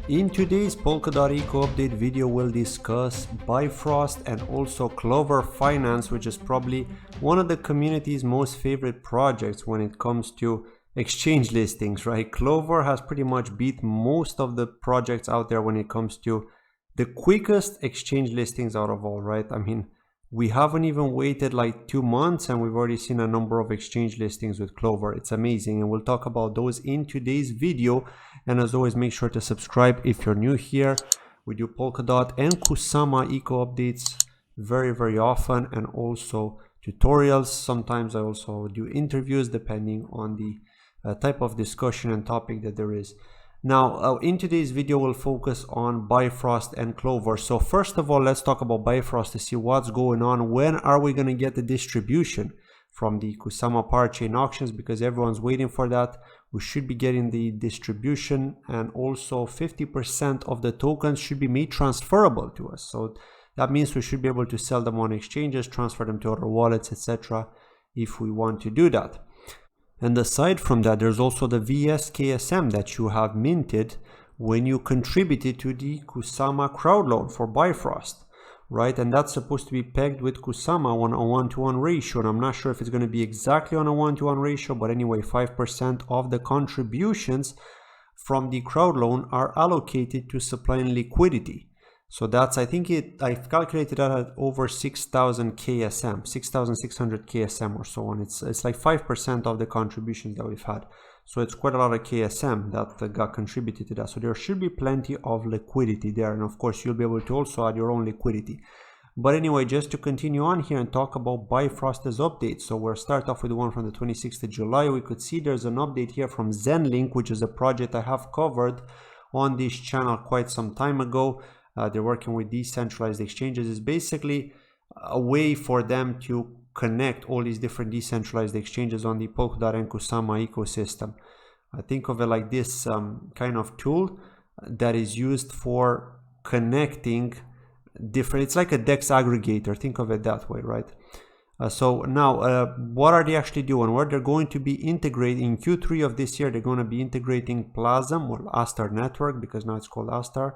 In today's Polkadot Eco Update video, we'll discuss Bifrost and also Clover Finance, which is probably one of the community's most favorite projects when it comes to exchange listings, right? Clover has pretty much beat most of the projects out there when it comes to the quickest exchange listings out of all, right? I mean, we haven't even waited like 2 months and we've already seen a number of exchange listings with Clover. It's amazing, and we'll talk about those in today's video. And as always, make sure to subscribe if you're new here. We do Polkadot and Kusama eco updates very often, and also tutorials. Sometimes I also do interviews depending on the type of discussion and topic that there is. Now, in today's video, we'll focus on Bifrost and Clover. So first of all, let's talk about Bifrost to see what's going on. When are we going to get the distribution from the Kusama parachain auctions? Because everyone's waiting for that. We should be getting the distribution, and also 50% of the tokens should be made transferable to us. So that means we should be able to sell them on exchanges, transfer them to other wallets, etc. if we want to do that. And aside from that, there's also the VSKSM that you have minted when you contributed to the Kusama crowd loan for Bifrost, right? And that's supposed to be pegged with Kusama on a 1-to-1 ratio. And I'm not sure if it's going to be exactly on a 1-to-1 ratio, but anyway, 5% of the contributions from the crowd loan are allocated to supplying liquidity. So that's, I think I've calculated that at over 6,000 KSM, 6,600 KSM or so on. It's like 5% of the contributions that we've had. So it's quite a lot of KSM that got contributed to that. So there should be plenty of liquidity there. And of course, you'll be able to also add your own liquidity. But anyway, just to continue on here and talk about Bifrost's update. So we'll start off with the one from the 26th of July. We could see there's an update here from Zenlink, which is a project I have covered on this channel quite some time ago. They're working with decentralized exchanges. It's basically a way for them to connect all these different decentralized exchanges on the Polkadot and Kusama ecosystem. Think of it like this kind of tool that is used for connecting different, it's like a DEX aggregator. Think of it that way, right? So now, what are they actually doing? What they're going to be integrating in Q3 of this year, they're going to be integrating Plasm or Astar network, because now it's called Astar,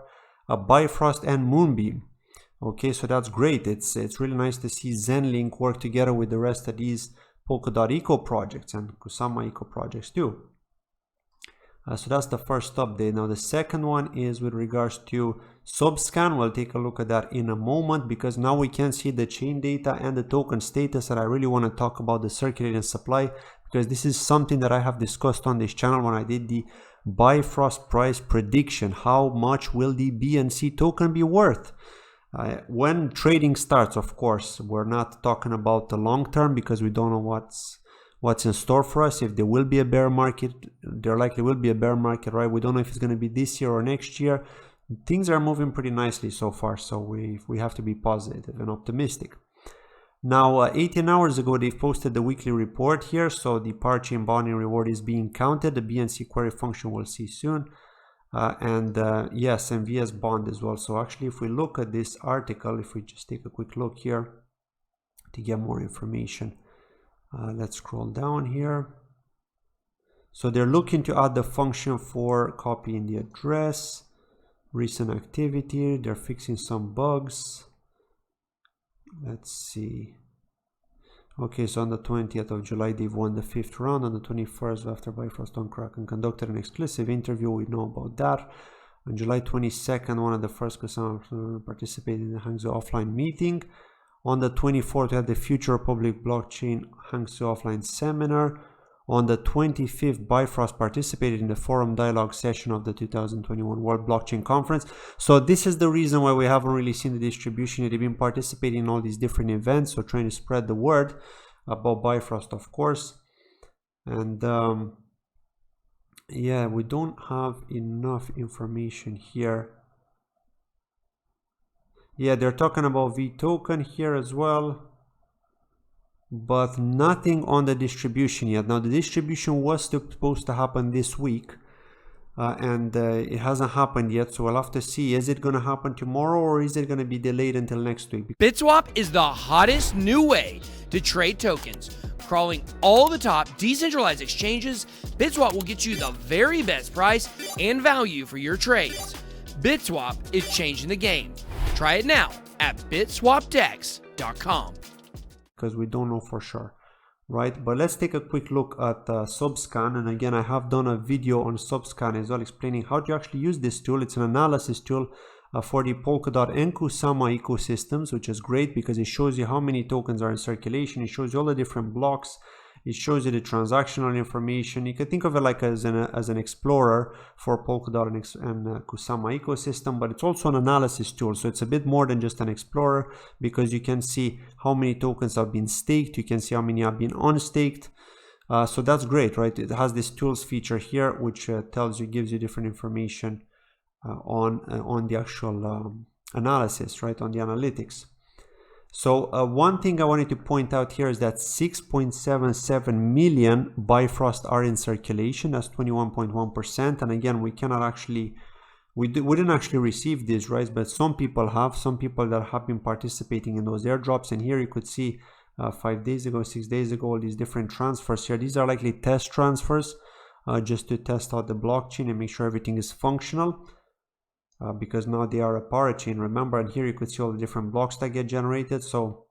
Bifrost and Moonbeam. Okay, so that's great. It's really nice to see Zenlink work together with the rest of these Polkadot eco projects and Kusama eco projects too. So that's the first update. Now the second one is with regards to Subscan. We'll take a look at that in a moment, because now we can see the chain data and the token status, and I really want to talk about the circulating supply, because this is something that I have discussed on this channel when I did the Bifrost price prediction. How much will the BNC token be worth when trading starts? Of course, we're not talking about the long term, because we don't know what's in store for us. If there will be a bear market, there likely will be a bear market, right? We don't know if it's going to be this year or next year. Things are moving pretty nicely so far, so we have to be positive and optimistic. Now, 18 hours ago, they've posted the weekly report here. So the parachain bonding reward is being counted. The BNC query function we'll see soon. Yes, MVS bond as well. So actually, if we look at this article, if we just take a quick look here to get more information, let's scroll down here. So they're looking to add the function for copying the address, recent activity. They're fixing some bugs. Let's see. Okay, so on the 20th of July, they've won the 5th round. On the 21st, after Bifrost on Kraken conducted an exclusive interview, we know about that. On July 22nd, one of the first customers participated in the Hangzhou offline meeting. On the 24th, we had the Future Public Blockchain Hangzhou offline seminar. On the 25th, Bifrost participated in the forum dialogue session of the 2021 World Blockchain Conference. So this is the reason why we haven't really seen the distribution. They've been participating in all these different events, so trying to spread the word about Bifrost, of course. And yeah, we don't have enough information here. Yeah, they're talking about V token here as well, but nothing on the distribution yet. Now the distribution was supposed to happen this week, and it hasn't happened yet, so we'll have to see. Is it going to happen tomorrow, or is it going to be delayed until next week? BitSwap is the hottest new way to trade tokens. Crawling all the top decentralized exchanges, BitSwap will get you the very best price and value for your trades. BitSwap is changing the game. Try it now at bitswapdex.com. Because we don't know for sure, right? But let's take a quick look at Subscan. And again, I have done a video on Subscan as well, explaining how to actually use this tool. It's an analysis tool for the Polkadot and Kusama ecosystems, which is great because it shows you how many tokens are in circulation. It shows you all the different blocks. It shows you the transactional information. You can think of it like as an explorer for Polkadot and Kusama ecosystem, but it's also an analysis tool. So it's a bit more than just an explorer because you can see how many tokens have been staked. You can see how many have been unstaked. So that's great, right? It has this tools feature here, which gives you different information on the actual analysis, right? On the analytics. So one thing I wanted to point out here is that 6.77 million Bifrost are in circulation. That's 21.1%. And again, we cannot actually, we didn't actually receive this, right? But some people that have been participating in those airdrops. And here you could see 5 days ago, 6 days ago, all these different transfers here. These are likely test transfers just to test out the blockchain and make sure everything is functional. Because now they are a parachain, remember, and here you could see all the different blocks that get generated. So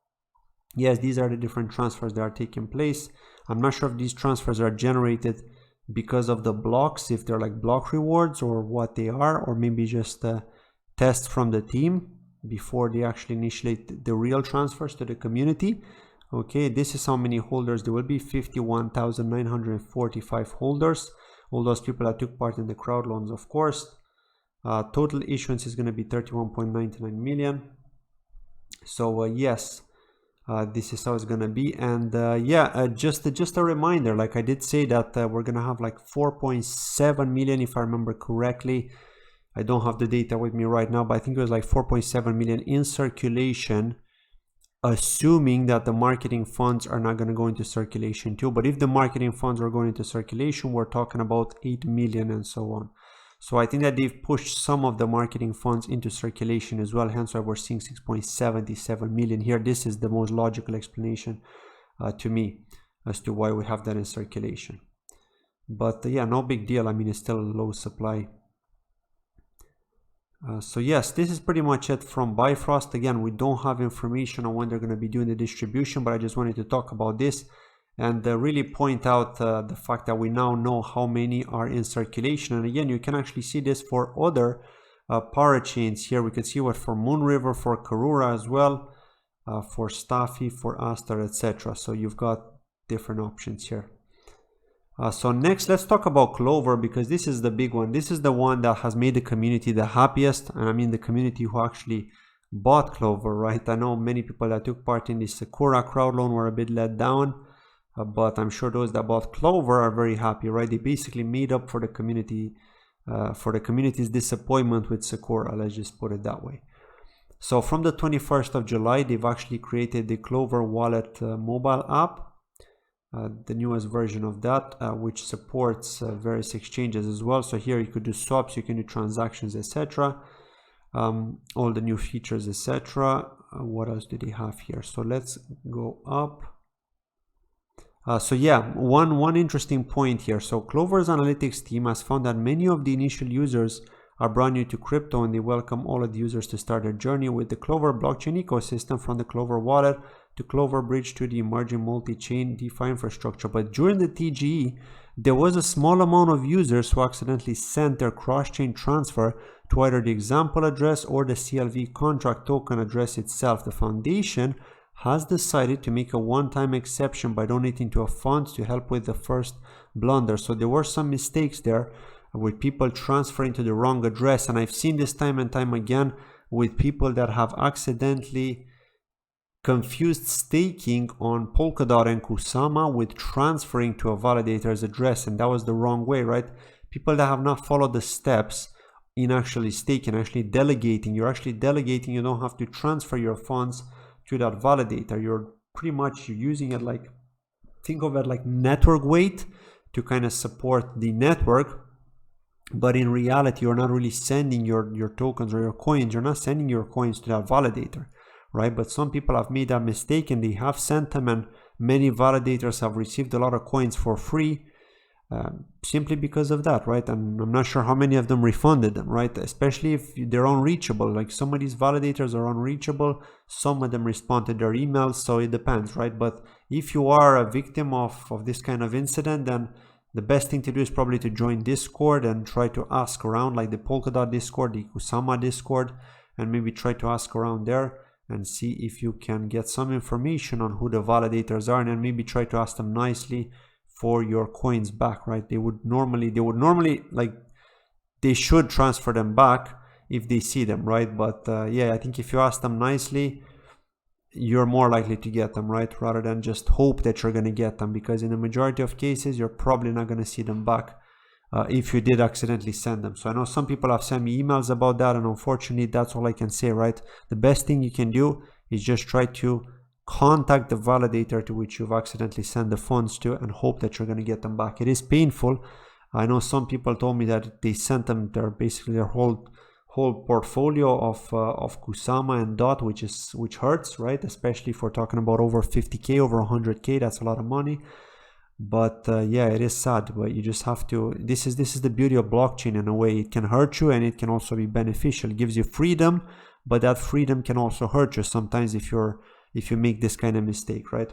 yes, these are the different transfers that are taking place. I'm not sure if these transfers are generated because of the blocks, if they're like block rewards or what they are, or maybe just tests from the team before they actually initiate the real transfers to the community. Okay, this is how many holders there will be: 51,945 holders, all those people that took part in the crowd loans, of course. Total issuance is going to be 31.99 million. So yes, this is how it's going to be. And just a reminder, like I did say that we're going to have like 4.7 million, if I remember correctly. I don't have the data with me right now, but I think it was like 4.7 million in circulation, assuming that the marketing funds are not going to go into circulation too. But if the marketing funds are going into circulation, we're talking about 8 million and so on. So I think that they've pushed some of the marketing funds into circulation as well, hence why we're seeing 6.77 million here. This is the most logical explanation to me as to why we have that in circulation. But yeah, no big deal. I mean, it's still a low supply. So yes, this is pretty much it from Bifrost. Again, we don't have information on when they're going to be doing the distribution, but I just wanted to talk about this and really point out the fact that we now know how many are in circulation. And again, you can actually see this for other parachains here. We can see what for Moonriver, for Karura as well, for Staffy, for Aster, etc. So you've got different options here. So next, let's talk about Clover, because this is the big one. This is the one that has made the community the happiest, and I mean the community who actually bought Clover, right? I know many people that took part in the Sakura crowd loan were a bit let down. But I'm sure those that bought Clover are very happy, right? They basically made up for the community, for the community's disappointment with Sakura. Let's just put it that way. So from the 21st of July, they've actually created the Clover Wallet mobile app, the newest version of that, which supports various exchanges as well. So here you could do swaps, you can do transactions, etc. All the new features, etc. What else do they have here? So let's go up. So yeah, one interesting point here. So Clover's analytics team has found that many of the initial users are brand new to crypto, and they welcome all of the users to start their journey with the Clover blockchain ecosystem, from the Clover wallet to Clover Bridge to the emerging multi-chain DeFi infrastructure. But during the TGE, there was a small amount of users who accidentally sent their cross-chain transfer to either the example address or the CLV contract token address itself. The foundation has decided to make a one-time exception by donating to a fund to help with the first blunder. So there were some mistakes there with people transferring to the wrong address, and I've seen this time and time again with people that have accidentally confused staking on Polkadot and Kusama with transferring to a validator's address, and that was the wrong way, right? People that have not followed the steps in actually staking, actually delegating. You're actually delegating, you don't have to transfer your funds to that validator. You're pretty much using it like, think of it like network weight to kind of support the network, but in reality you're not really sending your tokens or your coins. You're not sending your coins to that validator, right? But some people have made that mistake and they have sent them, and many validators have received a lot of coins for free. simply because of that, right? And I'm not sure how many of them refunded them, right? Especially if they're unreachable. Like some of these validators are unreachable, some of them respond to their emails, so it depends, right? But if you are a victim of this kind of incident, then the best thing to do is probably to join Discord and try to ask around, like the Polkadot Discord, the Kusama Discord, and maybe try to ask around there and see if you can get some information on who the validators are, and then maybe try to ask them nicely for your coins back, right? They would normally like, they should transfer them back if they see them, right? But yeah, I think if you ask them nicely, you're more likely to get them, right? Rather than just hope that you're going to get them, because in the majority of cases, you're probably not going to see them back if you did accidentally send them. So I know some people have sent me emails about that, and unfortunately, that's all I can say, right? The best thing you can do is just try to contact the validator to which you've accidentally sent the funds to and hope that you're going to get them back. It is painful. I know some people told me that they sent them their whole portfolio of Kusama and DOT, which hurts, right? Especially if we're talking about over 50k, over 100k, that's a lot of money. But yeah, it is sad, but you just have to, this is the beauty of blockchain. In a way, it can hurt you and it can also be beneficial. It gives you freedom, but that freedom can also hurt you sometimes if you make this kind of mistake, right?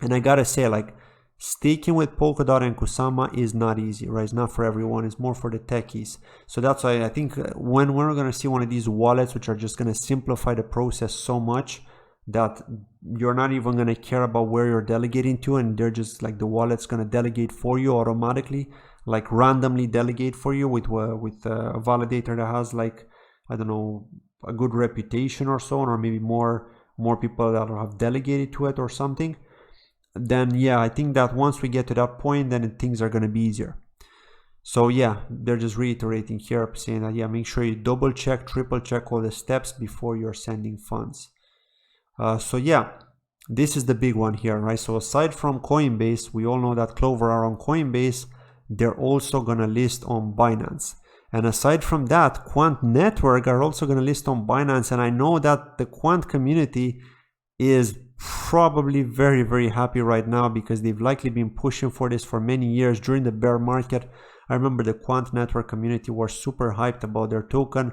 And I gotta say, like, staking with Polkadot and Kusama is not easy, right? It's not for everyone. It's more for the techies. So that's why I think when we're going to see one of these wallets which are just going to simplify the process so much that you're not even going to care about where you're delegating to, and they're just like, the wallet's going to delegate for you automatically, like randomly delegate for you with a validator that has, like, I don't know, a good reputation or so on, or maybe more people that have delegated to it or something. Then yeah, I think that once we get to that point, then things are going to be easier. So yeah, they're just reiterating here, saying that yeah, make sure you double check, triple check all the steps before you're sending funds. So yeah, this is the big one here, right? So aside from Coinbase, we all know that Clover are on Coinbase. They're also going to list on Binance. And aside from that, Quant Network are also going to list on Binance. And I know that the Quant community is probably very, very happy right now, because they've likely been pushing for this for many years during the bear market. I remember the Quant Network community was super hyped about their token,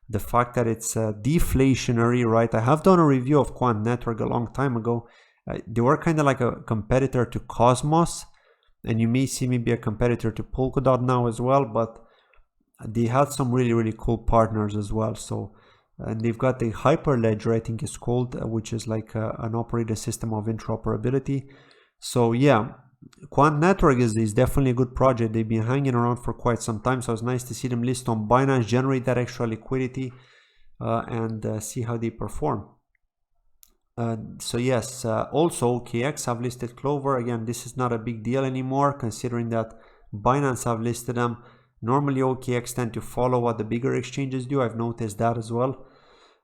the fact that it's deflationary, right? I have done a review of Quant Network a long time ago. They were kind of like a competitor to Cosmos, and you may see maybe a competitor to Polkadot now as well, but they had some really, really cool partners as well. So, and they've got the Hyperledger, I think it's called, which is like an operating system of interoperability. So yeah, Quant Network is definitely a good project. They've been hanging around for quite some time, so it's nice to see them list on Binance, generate that extra liquidity, and see how they perform. So yes, also OKX have listed Clover. Again, this is not a big deal anymore, considering that Binance have listed them. Normally OKX tend to follow what the bigger exchanges do. I've noticed that as well.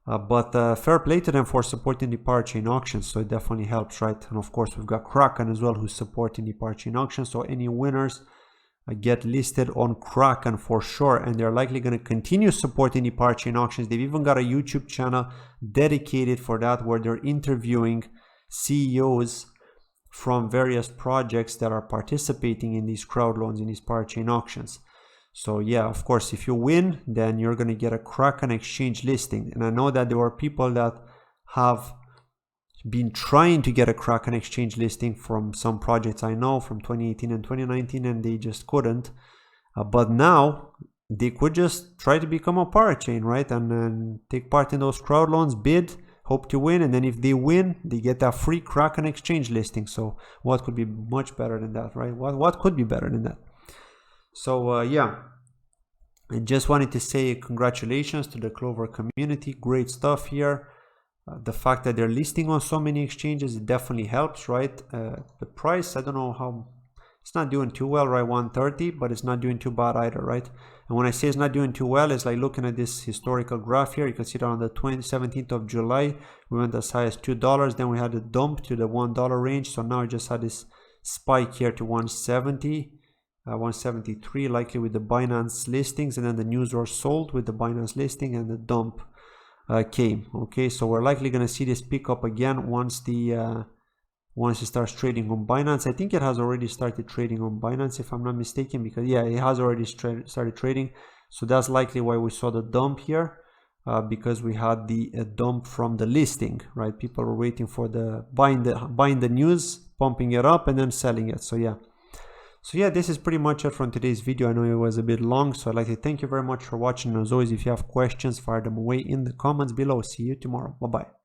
But fair play to them for supporting the parachain auctions, so it definitely helps, right? And of course, we've got Kraken as well, who's supporting the parachain auction. So any winners get listed on Kraken for sure, and they're likely going to continue supporting the parachain auctions. They've even got a YouTube channel dedicated for that, where they're interviewing CEOs from various projects that are participating in these crowd loans, in these parachain auctions. So yeah, of course, if you win, then you're going to get a Kraken exchange listing. And I know that there are people that have been trying to get a Kraken exchange listing from some projects I know from 2018 and 2019, and they just couldn't. But now they could just try to become a parachain, right? And take part in those crowd loans, bid, hope to win. And then if they win, they get a free Kraken exchange listing. So what could be much better than that, right? What could be better than that? So yeah, I just wanted to say congratulations to the Clover community. Great stuff here. The fact that they're listing on so many exchanges, it definitely helps, right? The price, I don't know how, it's not doing too well, right? 130, but it's not doing too bad either, right? And when I say it's not doing too well, it's like looking at this historical graph here. You can see that on the 17th of July, we went as high as $2. Then we had a dump to the $1 range. So now we just had this spike here to 170. 173, likely with the Binance listings, and then the news were sold with the Binance listing, and the dump came. Okay, so we're likely going to see this pick up again once the once it starts trading on Binance. I think it has already started trading on Binance, if I'm not mistaken, because yeah, it has already started trading. So that's likely why we saw the dump here, because we had the dump from the listing, right? People were waiting for the buying the news, pumping it up, and then selling it. So yeah, this is pretty much it from today's video. I know it was a bit long, so I'd like to thank you very much for watching. As always, if you have questions, fire them away in the comments below. See you tomorrow. Bye bye.